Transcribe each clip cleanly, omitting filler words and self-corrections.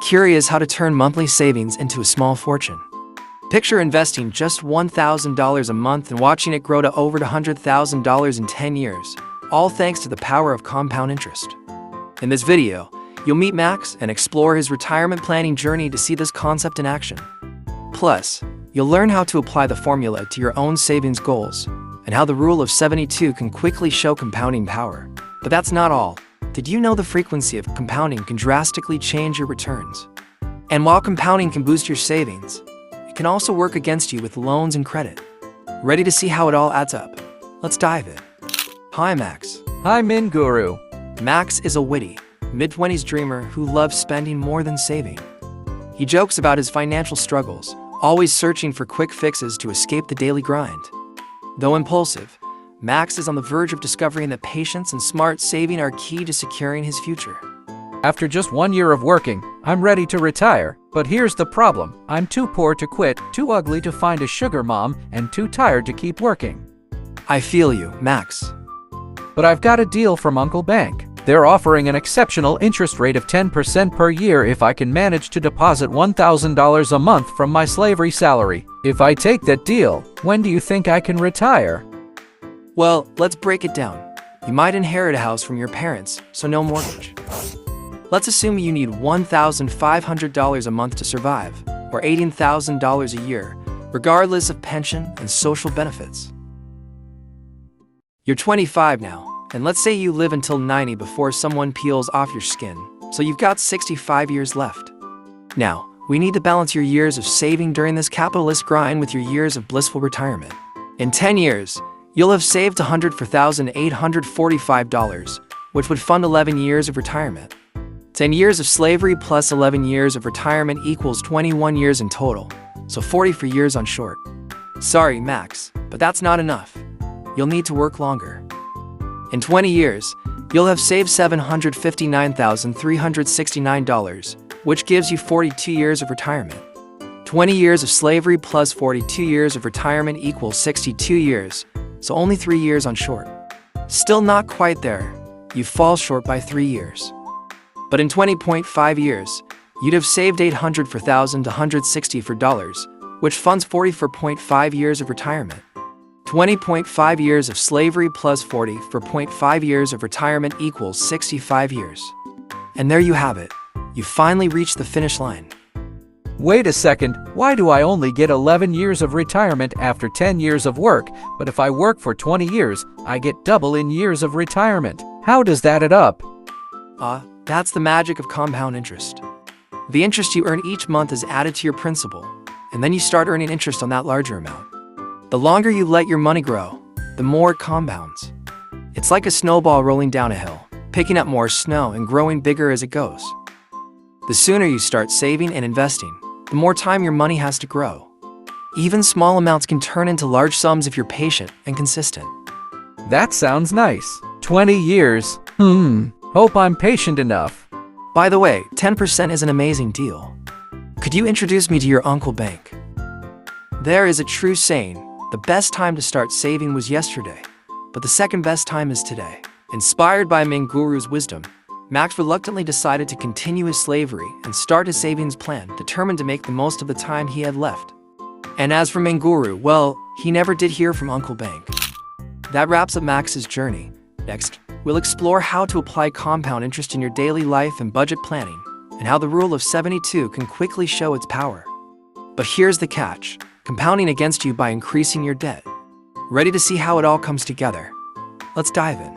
Curious how to turn monthly savings into a small fortune? Picture investing just $1,000 a month and watching it grow to over $100,000 in 10 years, all thanks to the power of compound interest. In this video, you'll meet Max and explore his retirement planning journey to see this concept in action. Plus, you'll learn how to apply the formula to your own savings goals and how the rule of 72 can quickly show compounding power. But that's not all. Did you know the frequency of compounding can drastically change your returns? And while compounding can boost your savings, it can also work against you with loans and credit. Ready to see how it all adds up? Let's dive in. Hi, Max. Hi, Minh Guru. Max is a witty, mid-20s dreamer who loves spending more than saving. He jokes about his financial struggles, always searching for quick fixes to escape the daily grind. Though impulsive, Max is on the verge of discovering that patience and smart saving are key to securing his future. After just 1 year of working, I'm ready to retire. But here's the problem. I'm too poor to quit, too ugly to find a sugar mom, and too tired to keep working. I feel you, Max. But I've got a deal from Uncle Bank. They're offering an exceptional interest rate of 10% per year if I can manage to deposit $1,000 a month from my slavery salary. If I take that deal, when do you think I can retire? Well, let's break it down. You might inherit a house from your parents, so no mortgage. Let's assume you need $1,500 a month to survive, or $18,000 a year, regardless of pension and social benefits. You're 25 now. And let's say you live until 90 before someone peels off your skin, so you've got 65 years left. Now, we need to balance your years of saving during this capitalist grind with your years of blissful retirement. In 10 years, you'll have saved $100,845, which would fund 11 years of retirement. 10 years of slavery plus 11 years of retirement equals 21 years in total, so 44 years on short. Sorry, Max, but that's not enough. You'll need to work longer. In 20 years, you'll have saved $759,369, which gives you 42 years of retirement. 20 years of slavery plus 42 years of retirement equals 62 years, so only 3 years on short. Still not quite there. You fall short by 3 years. But in 20.5 years, you'd have saved $800,160, which funds 44.5 years of retirement. 20.5 years of slavery plus 44.5 years of retirement equals 65 years. And there you have it. You finally reached the finish line. Wait a second, why do I only get 11 years of retirement after 10 years of work, but if I work for 20 years, I get double in years of retirement? How does that add up? That's the magic of compound interest. The interest you earn each month is added to your principal, and then you start earning interest on that larger amount. The longer you let your money grow, the more it compounds. It's like a snowball rolling down a hill, picking up more snow and growing bigger as it goes. The sooner you start saving and investing, the more time your money has to grow. Even small amounts can turn into large sums if you're patient and consistent. That sounds nice. 20 years. Hope I'm patient enough. By the way, 10% is an amazing deal. Could you introduce me to your Uncle Bank? There is a true saying, the best time to start saving was yesterday, but the second best time is today. Inspired by Minh Guru's wisdom, Max reluctantly decided to continue his slavery and start his savings plan, determined to make the most of the time he had left. And as for Minh Guru, well, he never did hear from Uncle Bank. That wraps up Max's journey. Next, we'll explore how to apply compound interest in your daily life and budget planning, and how the rule of 72 can quickly show its power. But here's the catch. Compounding against you by increasing your debt. Ready to see how it all comes together? Let's dive in.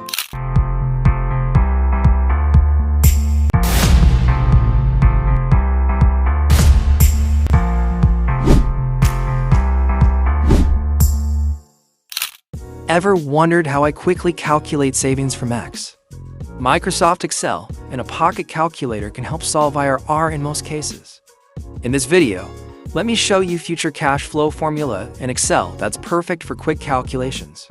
Ever wondered how I quickly calculate savings for Max? Microsoft Excel and a pocket calculator can help solve IRR in most cases. In this video, let me show you future cash flow formula in Excel that's perfect for quick calculations.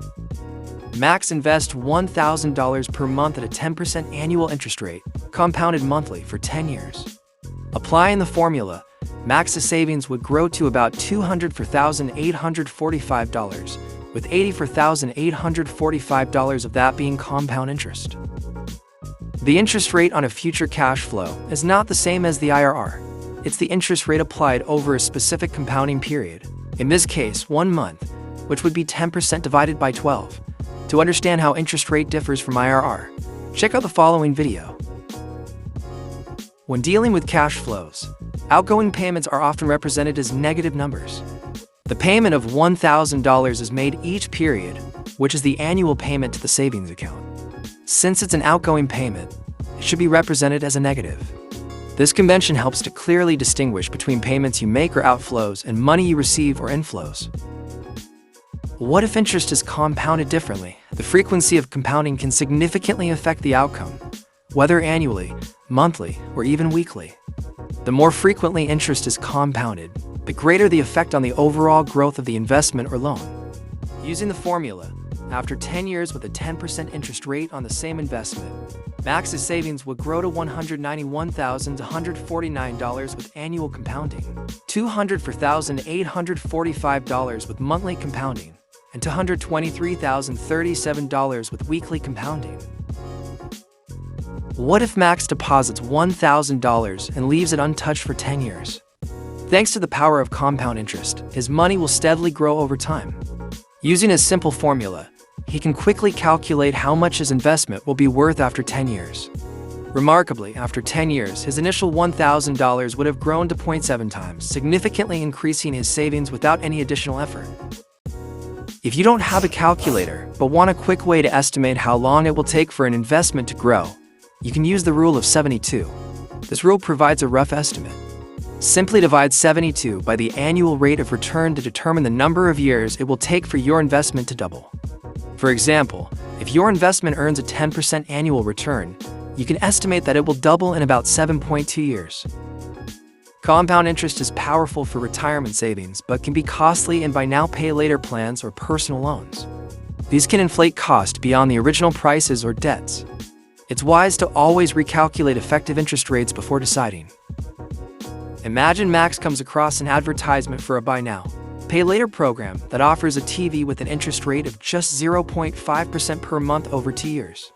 Max invests $1,000 per month at a 10% annual interest rate, compounded monthly for 10 years. Applying the formula, Max's savings would grow to about $204,845, with $84,845 of that being compound interest. The interest rate on a future cash flow is not the same as the IRR. It's the interest rate applied over a specific compounding period, in this case 1 month, which would be 10% divided by 12. To understand how interest rate differs from IRR, check out the following video. When dealing with cash flows, outgoing payments are often represented as negative numbers. The payment of $1,000 is made each period, which is the annual payment to the savings account. Since it's an outgoing payment, it should be represented as a negative. This convention helps to clearly distinguish between payments you make or outflows and money you receive or inflows. What if interest is compounded differently? The frequency of compounding can significantly affect the outcome, whether annually, monthly, or even weekly. The more frequently interest is compounded, the greater the effect on the overall growth of the investment or loan. Using the formula, after 10 years with a 10% interest rate on the same investment, Max's savings would grow to $191,149 with annual compounding, $204,845 with monthly compounding, and $223,037 with weekly compounding. What if Max deposits $1,000 and leaves it untouched for 10 years? Thanks to the power of compound interest, his money will steadily grow over time. Using a simple formula, he can quickly calculate how much his investment will be worth after 10 years. Remarkably, after 10 years, his initial $1,000 would have grown to 0.7 times, significantly increasing his savings without any additional effort. If you don't have a calculator, but want a quick way to estimate how long it will take for an investment to grow, you can use the rule of 72. This rule provides a rough estimate. Simply divide 72 by the annual rate of return to determine the number of years it will take for your investment to double. For example, if your investment earns a 10% annual return, you can estimate that it will double in about 7.2 years. Compound interest is powerful for retirement savings, but can be costly in buy now, pay later plans or personal loans. These can inflate cost beyond the original prices or debts. It's wise to always recalculate effective interest rates before deciding. Imagine Max comes across an advertisement for a buy now, pay later program that offers a TV with an interest rate of just 0.5% per month over 2 years.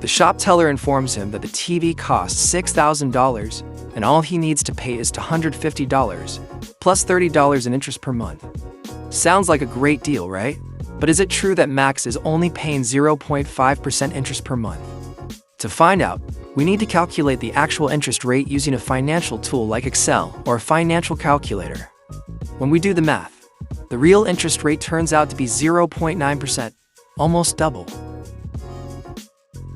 The shop teller informs him that the TV costs $6,000 and all he needs to pay is $150 plus $30 in interest per month. Sounds like a great deal, right? But is it true that Max is only paying 0.5% interest per month? To find out, we need to calculate the actual interest rate using a financial tool like Excel or a financial calculator. When we do the math, the real interest rate turns out to be 0.9%, almost double.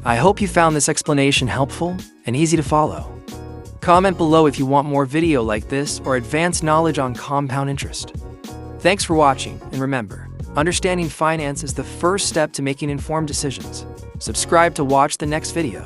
I hope you found this explanation helpful and easy to follow. Comment below if you want more video like this or advanced knowledge on compound interest. Thanks for watching, and remember, understanding finance is the first step to making informed decisions. Subscribe to watch the next video.